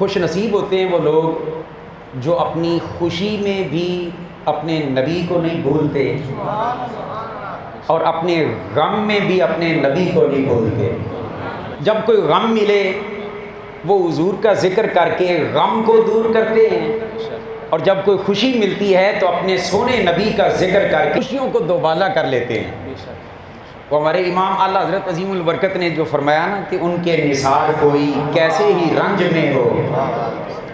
خوش نصیب ہوتے ہیں وہ لوگ جو اپنی خوشی میں بھی اپنے نبی کو نہیں بھولتے اور اپنے غم میں بھی اپنے نبی کو نہیں بھولتے۔ جب کوئی غم ملے وہ حضور کا ذکر کر کے غم کو دور کرتے ہیں، اور جب کوئی خوشی ملتی ہے تو اپنے سونے نبی کا ذکر کر کے خوشیوں کو دوبالا کر لیتے ہیں۔ وہ ہمارے امام اعلیٰ حضرت عظیم البرکت نے جو فرمایا نا کہ ان کے نثار کوئی کیسے ہی رنج میں ہو،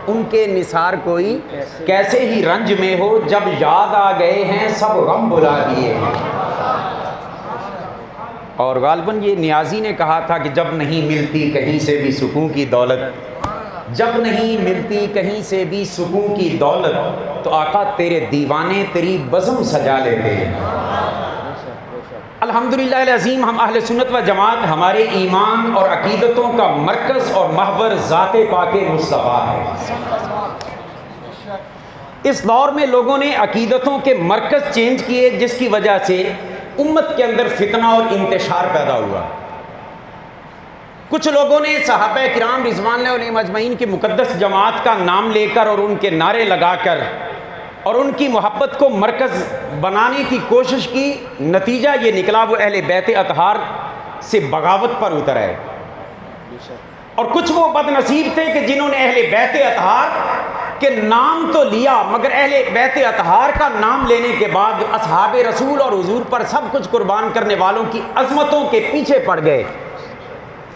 ان کے نثار کوئی کیسے ہی رنج میں ہو، جب یاد آ گئے ہیں سب غم بھلا دیے ہیں۔ اور غالباً یہ نیازی نے کہا تھا کہ جب نہیں ملتی کہیں سے بھی سکون کی دولت، جب نہیں ملتی کہیں سے بھی سکون کی دولت، تو آقا تیرے دیوانے تیری بزم سجا لیتے ہیں۔ الحمدللہ العظیم، ہم اہل سنت و جماعت، ہمارے ایمان اور عقیدتوں کا مرکز اور محور ذات پاک مصطفیٰ ہے۔ اس دور میں لوگوں نے عقیدتوں کے مرکز چینج کیے، جس کی وجہ سے امت کے اندر فتنہ اور انتشار پیدا ہوا۔ کچھ لوگوں نے صحابہ کرام رضوان اللہ علیہم اجمعین کی مقدس جماعت کا نام لے کر اور ان کے نعرے لگا کر اور ان کی محبت کو مرکز بنانے کی کوشش کی، نتیجہ یہ نکلا وہ اہل بیت اطہار سے بغاوت پر اتر آئے۔ اور کچھ وہ بد نصیب تھے کہ جنہوں نے اہل بیت اطہار کہ نام تو لیا، مگر اہل بیت اطہار کا نام لینے کے بعد اصحاب رسول اور حضور پر سب کچھ قربان کرنے والوں کی عظمتوں کے پیچھے پڑ گئے۔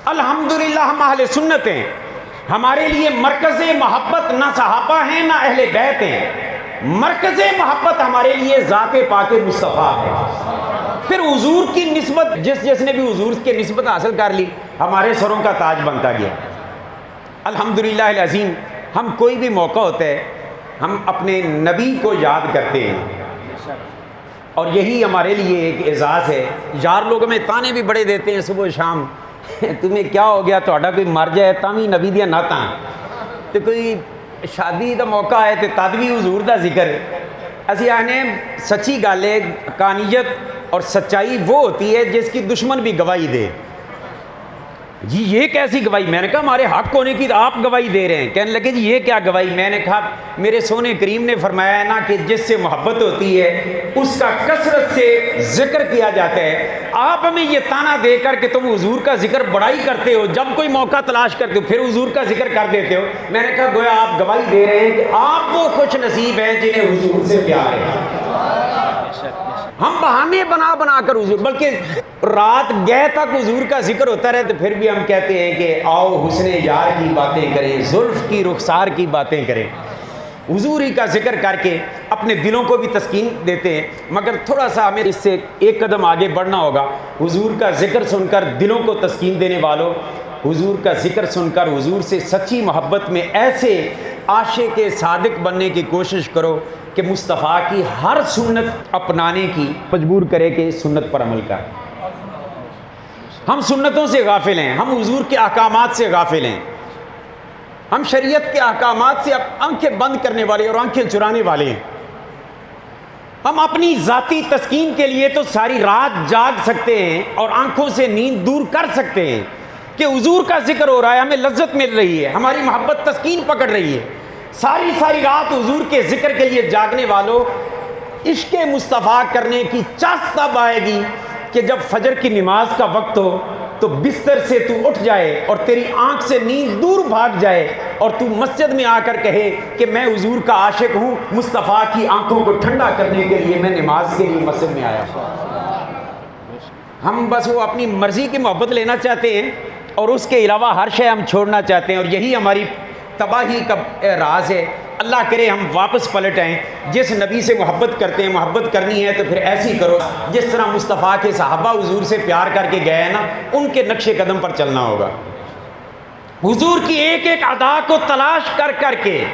الحمدللہ ہم اہل سنت ہیں، ہمارے لیے مرکز محبت نہ صحابہ ہیں نہ اہل بیت ہیں، مرکز محبت ہمارے لیے ذات پاک مصطفیٰ ہے۔ پھر حضور کی نسبت جس نے بھی حضور کی نسبت حاصل کر لی ہمارے سروں کا تاج بنتا گیا۔ الحمدللہ العظیم، ہم کوئی بھی موقع ہوتا ہے ہم اپنے نبی کو یاد کرتے ہیں، اور یہی ہمارے لیے ایک اعزاز ہے۔ یار لوگ ہمیں تانے بھی بڑے دیتے ہیں صبح و شام، تمہیں کیا ہو گیا، تہاڈا کوئی مر جائے تاں بھی نبی دیا نعتاں، تو کوئی شادی دا موقع ہے تو تد بھی حضور دا ذکر۔ اسی آنے سچی گل ہے، حقانیت اور سچائی وہ ہوتی ہے جس کی دشمن بھی گواہی دے۔ جی یہ کیسی گواہی؟ میں نے کہا ہمارے حق ہونے کی آپ گواہی دے رہے ہیں۔ کہنے لگے جی یہ کیا گواہی؟ میں نے کہا میرے سونے کریم نے فرمایا ہے نا کہ جس سے محبت ہوتی ہے اس کا کثرت سے ذکر کیا جاتا ہے۔ آپ ہمیں یہ تانا دے کر کہ تم حضور کا ذکر بڑائی کرتے ہو، جب کوئی موقع تلاش کرتے ہو پھر حضور کا ذکر کر دیتے ہو۔ میں نے کہا گویا آپ گواہی دے رہے ہیں کہ آپ وہ خوش نصیب ہیں جنہیں حضور سے پیار ہے۔ ہم بہانے بنا بنا کر حضور، بلکہ رات گئے تک حضور کا ذکر ہوتا رہے تو پھر بھی ہم کہتے ہیں کہ آؤ حسن یار کی باتیں کریں، زلف کی رخسار کی باتیں کریں۔ حضور ہی کا ذکر کر کے اپنے دلوں کو بھی تسکین دیتے ہیں، مگر تھوڑا سا ہمیں اس سے ایک قدم آگے بڑھنا ہوگا۔ حضور کا ذکر سن کر دلوں کو تسکین دینے والوں، حضور کا ذکر سن کر حضور سے سچی محبت میں ایسے عاشق صادق بننے کی کوشش کرو کہ مصطفیٰ کی ہر سنت اپنانے کی مجبور کرے کہ سنت پر عمل کر۔ ہم سنتوں سے غافل ہیں، ہم حضور کے احکامات سے غافل ہیں، ہم شریعت کے احکامات سے آنکھیں بند کرنے والے اور آنکھیں چرانے والے ہیں۔ ہم اپنی ذاتی تسکین کے لیے تو ساری رات جاگ سکتے ہیں اور آنکھوں سے نیند دور کر سکتے ہیں کہ حضور کا ذکر ہو رہا ہے، ہمیں لذت مل رہی ہے، ہماری محبت تسکین پکڑ رہی ہے۔ ساری رات حضور کے ذکر کے لیے جاگنے والوں، عشق مصطفیٰ کرنے کی چاست تب آئے گی کہ جب فجر کی نماز کا وقت ہو تو بستر سے تو اٹھ جائے اور تیری آنکھ سے نیند دور بھاگ جائے اور تو مسجد میں آ کر کہے کہ میں حضور کا عاشق ہوں، مصطفیٰ کی آنکھوں کو ٹھنڈا کرنے کے لیے میں نماز کے لیے مسجد میں آیا ہوں۔ ہم بس وہ اپنی مرضی کی محبت لینا چاہتے ہیں اور اس کے علاوہ ہر شے ہم چھوڑنا چاہتے ہیں، اور یہی ہماری تباہی کا راز ہے۔ اللہ کرے ہم واپس پلٹ آئیں، جس نبی سے محبت کرتے ہیں، محبت کرنی ہے تو پھر ایسی کرو جس طرح مصطفیٰ کے صحابہ حضور سے پیار کر کے گئے ہیں نا، ان کے نقش قدم پر چلنا ہوگا۔ حضور کی ایک ایک ادا کو تلاش کر کر کے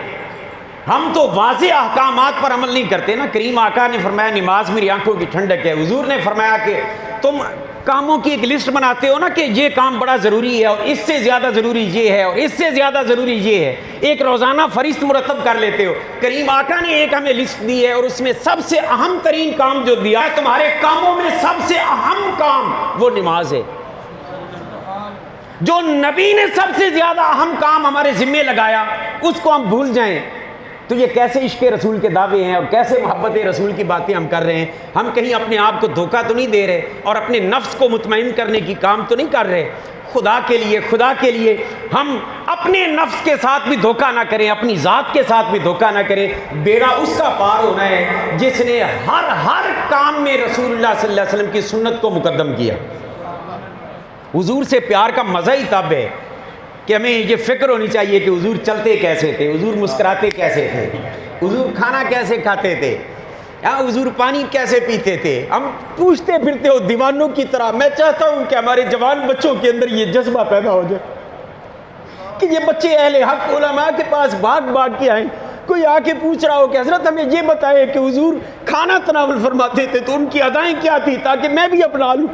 ہم تو واضح احکامات پر عمل نہیں کرتے نا۔ کریم آقا نے فرمایا نماز میری آنکھوں کی ٹھنڈک ہے۔ حضور نے فرمایا کہ تم کاموں کی ایک لسٹ بناتے ہو نا کہ یہ کام بڑا ضروری ہے اور اس سے زیادہ ضروری یہ ہے اور اس سے زیادہ ضروری یہ ہے، ایک روزانہ فہرست مرتب کر لیتے ہو۔ کریم آقا نے ایک ہمیں لسٹ دی ہے اور اس میں سب سے اہم ترین کام جو دیا ہے، تمہارے کاموں میں سب سے اہم کام وہ نماز ہے۔ جو نبی نے سب سے زیادہ اہم کام ہمارے ذمے لگایا اس کو ہم بھول جائیں تو یہ کیسے عشق رسول کے دعوے ہیں اور کیسے محبت رسول کی باتیں ہم کر رہے ہیں؟ ہم کہیں اپنے آپ کو دھوکہ تو نہیں دے رہے اور اپنے نفس کو مطمئن کرنے کی کام تو نہیں کر رہے؟ خدا کے لیے ہم اپنے نفس کے ساتھ بھی دھوکہ نہ کریں، اپنی ذات کے ساتھ بھی دھوکہ نہ کریں۔ بیڑا اس کا پار ہونا ہے جس نے ہر کام میں رسول اللہ صلی اللہ علیہ وسلم کی سنت کو مقدم کیا۔ حضور سے پیار کا مزہ ہی تب ہے کہ ہمیں یہ فکر ہونی چاہیے کہ حضور چلتے کیسے تھے، حضور مسکراتے کیسے تھے، حضور کھانا کیسے کھاتے تھے، حضور پانی کیسے پیتے تھے۔ ہم پوچھتے پھرتے ہو دیوانوں کی طرح۔ میں چاہتا ہوں کہ ہمارے جوان بچوں کے اندر یہ جذبہ پیدا ہو جائے کہ یہ بچے اہل حق علماء کے پاس بھاگ کے آئیں، کوئی آ کے پوچھ رہا ہو کہ حضرت ہمیں یہ بتائے کہ حضور کھانا تناول فرماتے تھے تو ان کی ادائیں کیا تھی تاکہ میں بھی اپنا لوں۔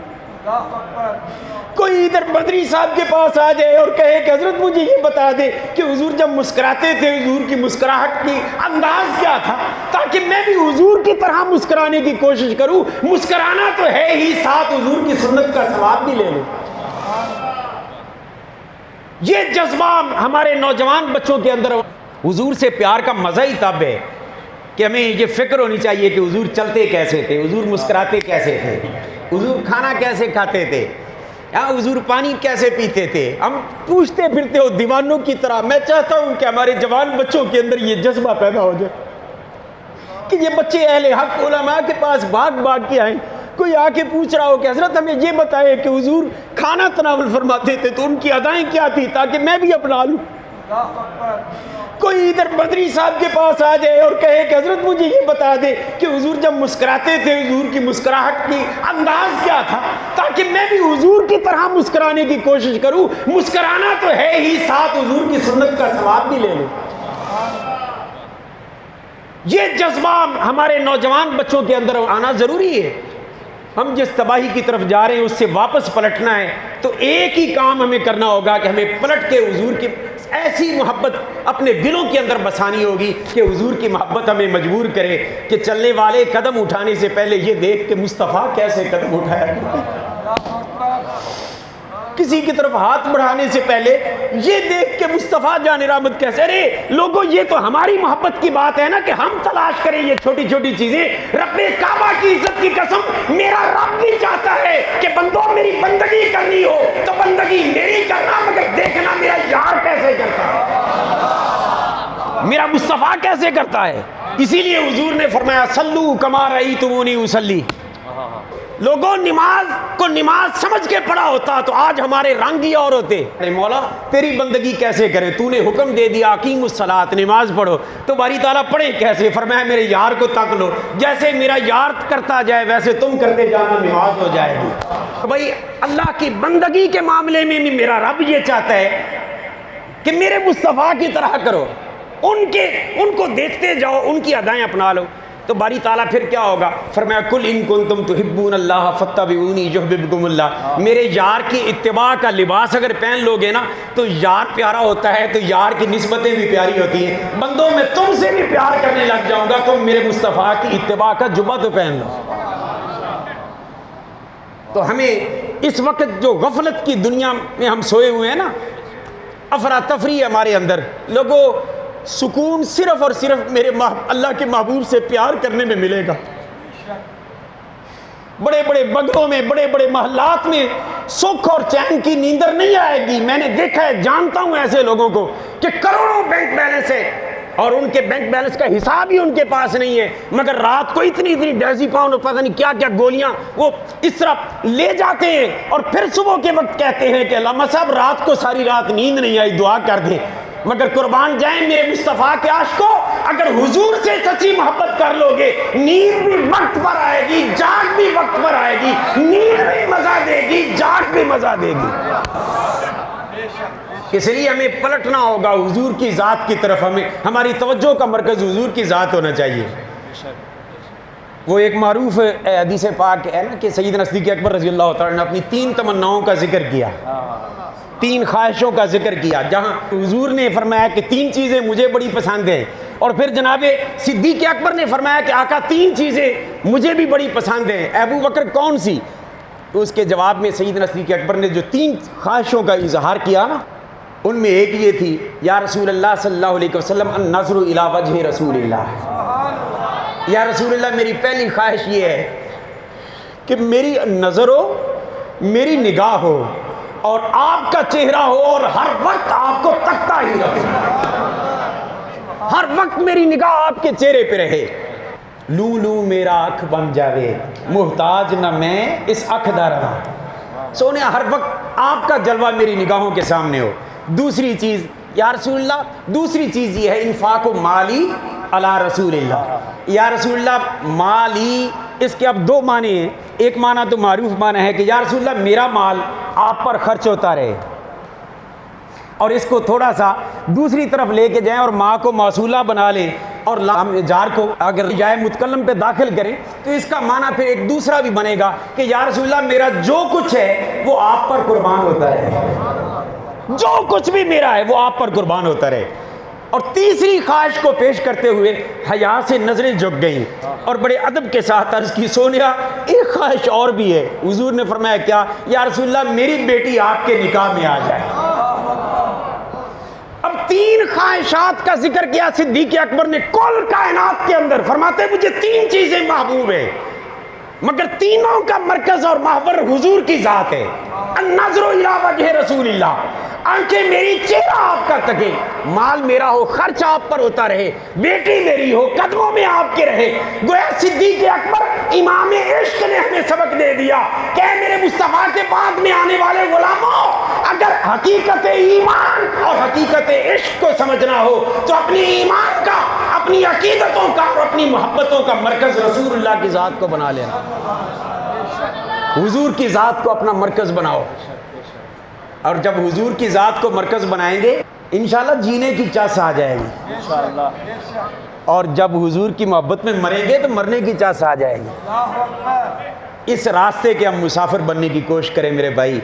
کوئی ادھر بدری صاحب کے پاس آ جائے اور کہے کہ حضرت مجھے یہ بتا دے کہ حضور جب مسکراتے تھے حضور کی مسکراہٹ کی انداز کیا تھا تاکہ میں بھی حضور کی طرح مسکرانے کی کوشش کروں۔ مسکرانا تو ہے ہی، ساتھ حضور کی سنت کا ثواب بھی لے لوں۔ یہ جذبہ ہمارے نوجوان بچوں کے اندر، حضور سے پیار کا مزہ ہی تب ہے کہ ہمیں یہ فکر ہونی چاہیے کہ حضور چلتے کیسے تھے، حضور مسکراتے کیسے تھے، حضور کھانا کیسے کھاتے تھے، حضور پانی کیسے پیتے تھے۔ ہم پوچھتے پھرتے ہو دیوانوں کی طرح۔ میں چاہتا ہوں کہ ہمارے جوان بچوں کے اندر یہ جذبہ پیدا ہو جائے کہ یہ بچے اہل حق علماء کے پاس بھاگ کے آئیں، کوئی آ کے پوچھ رہا ہو کہ حضرت ہمیں یہ بتائے کہ حضور کھانا تناول فرماتے تھے تو ان کی ادائیں کیا تھی تاکہ میں بھی اپنا لوں۔ کوئی ادھر بدری صاحب کے پاس آ جائے اور کہے کہ حضرت مجھے یہ بتا دے کہ حضور جب مسکراتے تھے حضور کی مسکراہٹ کی انداز کیا تھا تاکہ میں بھی حضور کی طرح مسکرانے کی کوشش کروں۔ مسکرانا تو ہے ہی، ساتھ حضور کی سنت کا ثواب بھی لے لوں۔ یہ جذبہ ہمارے نوجوان بچوں کے اندر آنا ضروری ہے۔ ہم جس تباہی کی طرف جا رہے ہیں اس سے واپس پلٹنا ہے تو ایک ہی کام ہمیں کرنا ہوگا کہ ہمیں پلٹ کے حضور کی ایسی محبت اپنے دلوں کے اندر بسانی ہوگی کہ حضور کی محبت ہمیں مجبور کرے کہ چلنے والے قدم اٹھانے سے پہلے یہ دیکھ کہ مصطفیٰ کیسے قدم اٹھایا کرتے، کسی کی طرف ہاتھ بڑھانے سے پہلے یہ دیکھ کہ مصطفیٰ جان رحمت کیسے۔ ارے لوگوں، یہ تو ہماری محبت کی بات ہے نا کہ ہم تلاش کریں یہ چھوٹی چھوٹی چیزیں۔ رب کعبہ کی عزت کی قسم، میرا رب بھی چاہتا ہے کہ بندوں میری بندگی کرنی ہو تو بندگی میری کرنا، مگر دیکھنا میرا یار کیسے کرتا ہے، میرا مصطفیٰ کیسے کرتا ہے۔ اسی لیے حضور نے فرمایا صلو کما رأیتمونی اصلی۔ لوگوں، نماز کو نماز سمجھ کے پڑھا ہوتا تو آج ہمارے رنگ ہی اور ہوتے۔ مولا تیری بندگی کیسے کرے، تو نے حکم دے دیا اقیم الصلاۃ، نماز پڑھو، تو باری تعالیٰ پڑھے کیسے؟ فرمایا میرے یار کو تک لو، جیسے میرا یار کرتا جائے ویسے تم کرتے جانا، نماز ہو جائے گی۔ تو بھائی اللہ کی بندگی کے معاملے میں بھی میرا رب یہ چاہتا ہے کہ میرے مصطفیٰ کی طرح کرو، ان کو دیکھتے جاؤ، ان کی ادائیں اپنا لو۔ تو باری تعالیٰ پھر کیا ہوگا؟ فرمایا کل ان کنتم تحبون اللہ فاتبعونی یحببکم اللہ۔ میرے یار کی اتباع کا لباس اگر پہن لوگے نا تو یار پیارا ہوتا ہے تو یار کی نسبتیں بھی پیاری ہوتی ہیں۔ بندوں میں تم سے بھی پیار کرنے لگ جاؤں گا، تم میرے مصطفیٰ کی اتباع کا جبہ تو پہن لو۔ تو ہمیں اس وقت جو غفلت کی دنیا میں ہم سوئے ہوئے ہیں نا، افراتفری ہمارے اندر، لوگوں سکون صرف اور صرف میرے اللہ کے محبوب سے پیار کرنے میں ملے گا۔ بڑے بڑے بنگلوں میں، بڑے بڑے محلات میں سکھ اور چین کی نیندر نہیں آئے گی۔ میں نے دیکھا ہے، جانتا ہوں ایسے لوگوں کو کہ کروڑوں بینک بیلنس ہے اور ان کے بینک بیلنس کا حساب ہی ان کے پاس نہیں ہے، مگر رات کو اتنی ڈیزی پاؤنڈ اور پتہ نہیں کیا کیا گولیاں وہ اس طرح لے جاتے ہیں اور پھر صبح کے وقت کہتے ہیں کہ علامہ صاحب رات کو ساری رات نیند نہیں آئی، دعا کر دیں۔ مگر قربان جائیں میرے مصطفیٰ کے عاشقوں، اگر حضور سے سچی محبت کر لو گے، نیند بھی وقت پر آئے گی، جاگ بھی وقت پر آئے گی، نیند بھی مزہ دے گی، جاگ بھی مزہ دے گی۔ اس لیے ہمیں پلٹنا ہوگا حضور کی ذات کی طرف، ہماری توجہ کا مرکز حضور کی ذات ہونا چاہیے۔ وہ ایک معروف حدیث پاک ہے نا کہ سیدنا صدیق اکبر رضی اللہ تعالیٰ نے اپنی 3 تمناؤں کا ذکر کیا، 3 خواہشوں کا ذکر کیا، جہاں حضور نے فرمایا کہ 3 چیزیں مجھے بڑی پسند ہیں، اور پھر جناب صدیق اکبر نے فرمایا کہ آقا 3 چیزیں مجھے بھی بڑی پسند ہیں۔ ابو بکر کون سی؟ تو اس کے جواب میں سیدنا صدیق اکبر نے جو 3 خواہشوں کا اظہار کیا نا، ان میں ایک یہ تھی، یا رسول اللہ صلی اللہ علیہ وسلم النظر الی وجہ رسول اللہ، یا رسول اللہ میری پہلی خواہش یہ ہے کہ میری نظر ہو، میری نگاہ ہو، اور آپ کا چہرہ ہو، اور ہر وقت آپ کو تکتا ہی رہے، ہر وقت میری نگاہ آپ کے چہرے پہ رہے۔ لوں لوں میرا اکھ بن جاوے، محتاج نہ میں اس اکھ دا رہا، سونے ہر وقت آپ کا جلوہ میری نگاہوں کے سامنے ہو۔ دوسری چیز یا رسول اللہ، دوسری چیز یہ ہے انفاق و مالی علی رسول اللہ، یا رسول اللہ مالی، اس کے اب 2 معنی ہیں۔ ایک معنی تو معروف معنی ہے کہ یا رسول اللہ میرا مال آپ پر خرچ ہوتا رہے، اور اس کو تھوڑا سا دوسری طرف لے کے جائیں اور ماں کو موصولہ بنا لیں، اور لام جار کو اگر جائے متکلم پہ داخل کریں، تو اس کا معنی پھر ایک دوسرا بھی بنے گا کہ یا رسول اللہ میرا جو کچھ ہے وہ آپ پر قربان ہوتا رہے، جو کچھ بھی میرا ہے وہ آپ پر قربان ہوتا رہے۔ اور تیسری خواہش کو پیش کرتے ہوئے حیا سے نظریں جھک گئیں اور بڑے ادب کے ساتھ عرض کی، سونیا ایک خواہش اور بھی ہے۔ حضور نے فرمایا کیا؟ یا رسول اللہ میری بیٹی آپ کے نکاح میں آ جائے۔ اب 3 خواہشات کا ذکر کیا صدیق اکبر نے کل کائنات کے اندر، فرماتے مجھے 3 چیزیں محبوب ہیں، مگر تینوں کا مرکز اور محور حضور کی ذات ہے۔ النظر الی وجہ رسول اللہ، آنکھیں میری چہرہ آپ کا تکے، مال میرا ہو، خرچ آپ پر ہوتا رہے، بیٹی میری ہو، قدموں میں آپ کے رہے۔ گویا صدیق اکبر امام عشق نے ہمیں سبق دے دیا کہ میرے مصطفیٰ کے بعد میں آنے والے غلاموں، اگر حقیقت ایمان اور حقیقت عشق کو سمجھنا ہو تو اپنی ایمان کا، اپنی عقیدتوں کا اور اپنی محبتوں کا مرکز رسول اللہ کی ذات کو بنا لینا، حضور کی ذات کو اپنا مرکز بناؤ۔ اور جب حضور کی ذات کو مرکز بنائیں گے انشاءاللہ جینے کی چاس آ جائے گی، اور جب حضور کی محبت میں مریں گے تو مرنے کی چاس آ جائے گی۔ اس راستے کے ہم مسافر بننے کی کوشش کریں میرے بھائی۔